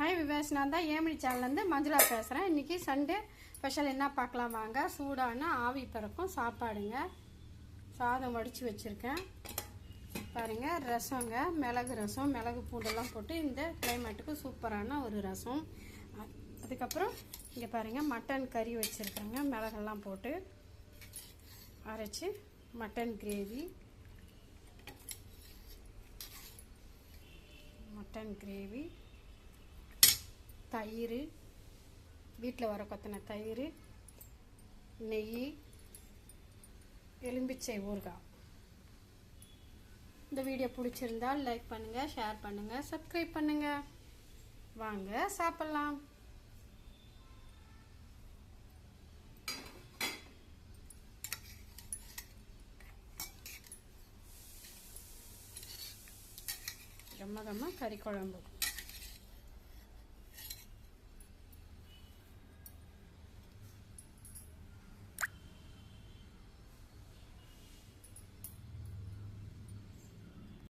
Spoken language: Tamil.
ஹாய் விவேஸ், நான் தான் ஏமினி சேனல்லேருந்து மஞ்சுளா பேசுகிறேன். இன்றைக்கி சண்டே ஸ்பெஷல் என்ன பார்க்கலாம் வாங்க. சூடான ஆவி பறக்கும் சாப்பாடுங்க. சாதம் வடித்து வச்சுருக்கேன் பாருங்கள். ரசங்க, மிளகு ரசம், மிளகு பூண்டெல்லாம் போட்டு இந்த கிளைமேட்டுக்கு சூப்பரான ஒரு ரசம். அதுக்கப்புறம் இங்கே பாருங்கள், மட்டன் கறி வச்சுருக்கேங்க. மிளகெல்லாம் போட்டு அரைச்சி மட்டன் கிரேவி, தயிர், வீட்டில் வர கொத்தின தயிர், நெய், எலும்பிச்சை ஊறுகாய். இந்த வீடியோ பிடிச்சிருந்தால் லைக் பண்ணுங்கள், ஷேர் பண்ணுங்கள், சப்ஸ்கிரைப் பண்ணுங்கள். வாங்க சாப்பிட்லாம். கம்ம கறி குழம்பு.